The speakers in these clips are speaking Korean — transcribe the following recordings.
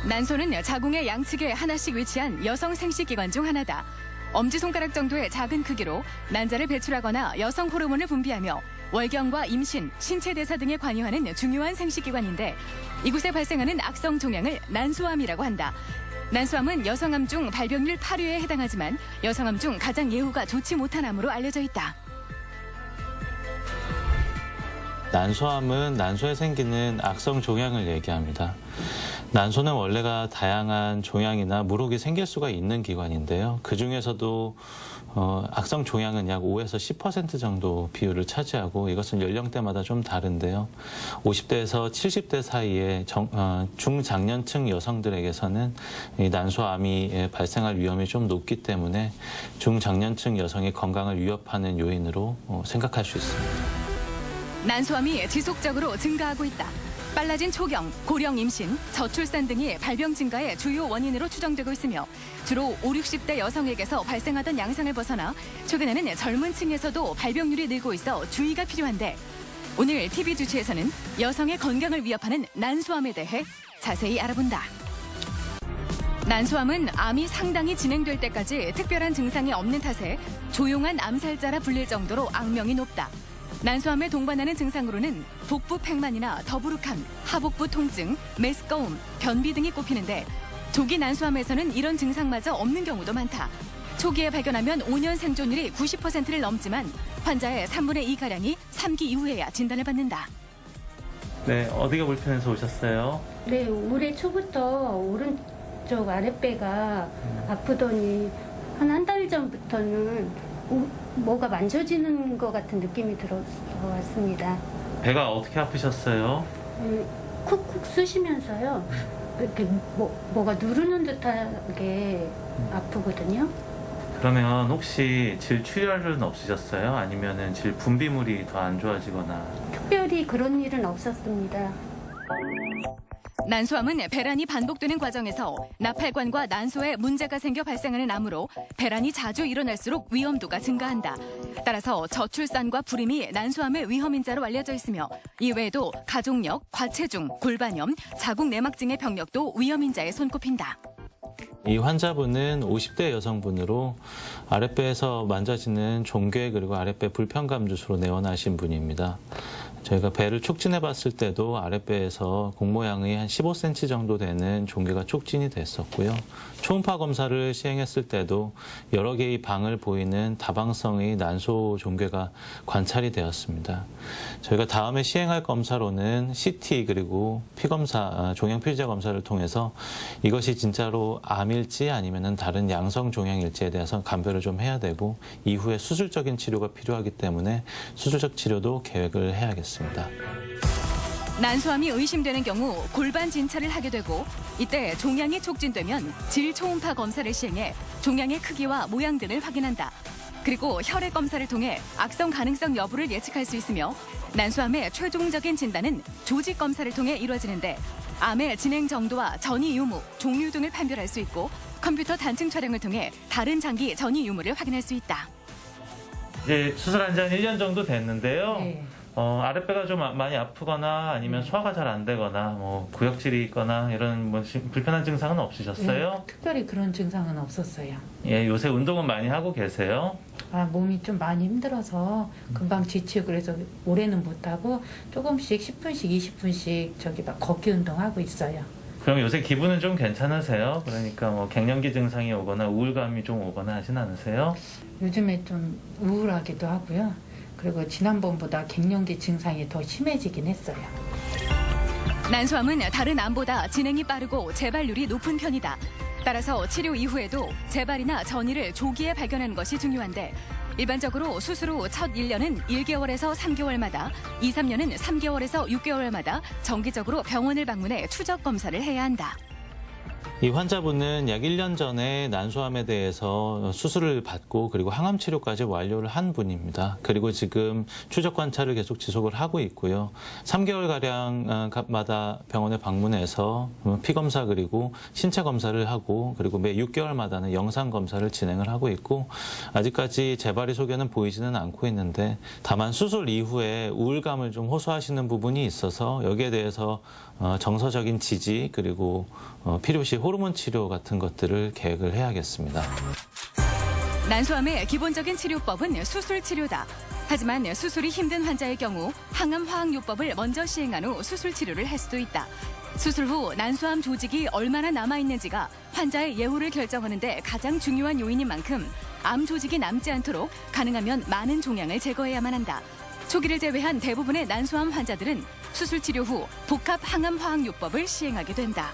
난소는 자궁의 양측에 하나씩 위치한 여성 생식기관 중 하나다. 엄지손가락 정도의 작은 크기로 난자를 배출하거나 여성 호르몬을 분비하며 월경과 임신, 신체 대사 등에 관여하는 중요한 생식기관인데 이곳에 발생하는 악성 종양을 난소암이라고 한다. 난소암은 여성암 중 발병률 8위에 해당하지만 여성암 중 가장 예후가 좋지 못한 암으로 알려져 있다. 난소암은 난소에 생기는 악성 종양을 얘기합니다. 난소는 원래가 다양한 종양이나 물혹이 생길 수가 있는 기관인데요. 그중에서도 악성 종양은 약 5에서 10% 정도 비율을 차지하고 이것은 연령대마다 좀 다른데요. 50대에서 70대 사이의 중장년층 여성들에게서는 이 난소암이 발생할 위험이 좀 높기 때문에 중장년층 여성의 건강을 위협하는 요인으로 생각할 수 있습니다. 난소암이 지속적으로 증가하고 있다. 빨라진 초경, 고령 임신, 저출산 등이 발병 증가의 주요 원인으로 추정되고 있으며 주로 5, 60대 여성에게서 발생하던 양상을 벗어나 최근에는 젊은 층에서도 발병률이 늘고 있어 주의가 필요한데 오늘 TV 주치에서는 여성의 건강을 위협하는 난소암에 대해 자세히 알아본다. 난소암은 암이 상당히 진행될 때까지 특별한 증상이 없는 탓에 조용한 암살자라 불릴 정도로 악명이 높다. 난소암에 동반하는 증상으로는 복부 팽만이나 더부룩함, 하복부 통증, 메스꺼움, 변비 등이 꼽히는데 조기 난소암에서는 이런 증상마저 없는 경우도 많다. 초기에 발견하면 5년 생존율이 90%를 넘지만 환자의 3분의 2가량이 3기 이후에야 진단을 받는다. 네, 어디가 불편해서 오셨어요? 네, 올해 초부터 오른쪽 아랫배가 아프더니 한 달 전부터는 뭐가 만져지는 것 같은 느낌이 들어왔습니다. 배가 어떻게 아프셨어요? 쿡쿡 쑤시면서요. 이렇게 뭐가 누르는 듯하게 아프거든요. 그러면 혹시 질 출혈은 없으셨어요? 아니면은 질 분비물이 더 안 좋아지거나? 특별히 그런 일은 없었습니다. 난소암은 배란이 반복되는 과정에서 나팔관과 난소에 문제가 생겨 발생하는 암으로 배란이 자주 일어날수록 위험도가 증가한다. 따라서 저출산과 불임이 난소암의 위험인자로 알려져 있으며 이외에도 가족력, 과체중, 골반염, 자궁 내막증의 병력도 위험인자에 손꼽힌다. 이 환자분은 50대 여성분으로 아랫배에서 만져지는 종괴 그리고 아랫배 불편감 주소로 내원하신 분입니다. 저희가 배를 촉진해 봤을 때도 아랫배에서 공 모양이 한 15cm 정도 되는 종괴가 촉진이 됐었고요. 초음파 검사를 시행했을 때도 여러 개의 방을 보이는 다방성의 난소 종괴가 관찰이 되었습니다. 저희가 다음에 시행할 검사로는 CT 그리고 피검사, 종양 표지자 검사를 통해서 이것이 진짜로 암일지 아니면 다른 양성 종양일지에 대해서 감별을 좀 해야 되고 이후에 수술적인 치료가 필요하기 때문에 수술적 치료도 계획을 해야겠습니다. 난소암이 의심되는 경우 골반 진찰을 하게 되고 이때 종양이 촉진되면 질 초음파 검사를 시행해 종양의 크기와 모양 등을 확인한다. 그리고 혈액 검사를 통해 악성 가능성 여부를 예측할 수 있으며 난소암의 최종적인 진단은 조직 검사를 통해 이루어지는데 암의 진행 정도와 전이 유무, 종류 등을 판별할 수 있고 컴퓨터 단층 촬영을 통해 다른 장기 전이 유무를 확인할 수 있다. 이제 수술한 지 한 1년 정도 됐는데요. 네. 아랫배가 좀 많이 아프거나 아니면 소화가 잘 안 되거나 뭐 구역질이 있거나 이런 불편한 증상은 없으셨어요? 네, 특별히 그런 증상은 없었어요. 예, 요새 운동은 많이 하고 계세요? 몸이 좀 많이 힘들어서 금방 지치고 그래서 올해는 못하고 조금씩 10분씩 20분씩 막 걷기 운동하고 있어요. 그럼 요새 기분은 좀 괜찮으세요? 그러니까 뭐 갱년기 증상이 오거나 우울감이 좀 오거나 하진 않으세요? 요즘에 좀 우울하기도 하고요. 그리고 지난번보다 갱년기 증상이 더 심해지긴 했어요. 난소암은 다른 암보다 진행이 빠르고 재발률이 높은 편이다. 따라서 치료 이후에도 재발이나 전이를 조기에 발견하는 것이 중요한데 일반적으로 수술 후 첫 1년은 1개월에서 3개월마다, 2, 3년은 3개월에서 6개월마다 정기적으로 병원을 방문해 추적 검사를 해야 한다. 이 환자분은 약 1년 전에 난소암에 대해서 수술을 받고 그리고 항암 치료까지 완료를 한 분입니다. 그리고 지금 추적 관찰을 계속 지속을 하고 있고요. 3개월가량마다 병원에 방문해서 피 검사 그리고 신체 검사를 하고 그리고 매 6개월마다는 영상 검사를 진행을 하고 있고 아직까지 재발의 소견은 보이지는 않고 있는데 다만 수술 이후에 우울감을 좀 호소하시는 부분이 있어서 여기에 대해서 정서적인 지지 그리고 필요시 호르몬 치료 같은 것들을 계획을 해야겠습니다. 난소암의 기본적인 치료법은 수술 치료다. 하지만 수술이 힘든 환자의 경우 항암 화학요법을 먼저 시행한 후 수술 치료를 할 수도 있다. 수술 후 난소암 조직이 얼마나 남아있는지가 환자의 예후를 결정하는 데 가장 중요한 요인인 만큼 암 조직이 남지 않도록 가능하면 많은 종양을 제거해야만 한다. 초기를 제외한 대부분의 난소암 환자들은 수술 치료 후 복합 항암 화학요법을 시행하게 된다.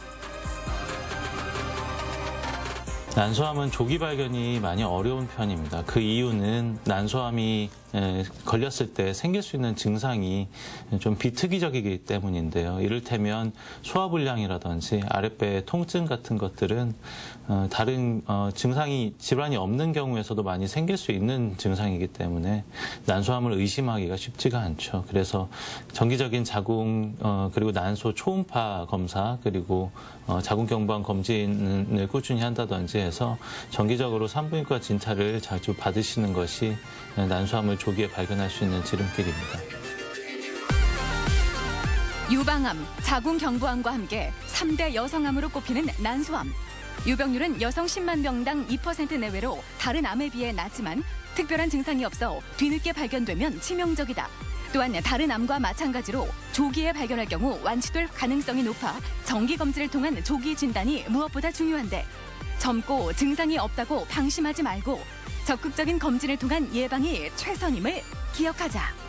난소암은 조기 발견이 많이 어려운 편입니다. 그 이유는 난소암이 걸렸을 때 생길 수 있는 증상이 좀 비특이적이기 때문인데요. 이를테면 소화불량이라든지 아랫배 통증 같은 것들은 다른 질환이 없는 경우에서도 많이 생길 수 있는 증상이기 때문에 난소암을 의심하기가 쉽지가 않죠. 그래서 정기적인 자궁 그리고 난소 초음파 검사 그리고 자궁경부암 검진을 꾸준히 한다든지 해서 정기적으로 산부인과 진찰을 자주 받으시는 것이 난소암을 조기에 발견할 수 있는 지름길입니다. 유방암, 자궁경부암과 함께 3대 여성암으로 꼽히는 난소암. 유병률은 여성 10만 명당 2% 내외로 다른 암에 비해 낮지만 특별한 증상이 없어 뒤늦게 발견되면 치명적이다. 또한 다른 암과 마찬가지로 조기에 발견할 경우 완치될 가능성이 높아 정기검진을 통한 조기 진단이 무엇보다 중요한데 젊고 증상이 없다고 방심하지 말고 적극적인 검진을 통한 예방이 최선임을 기억하자.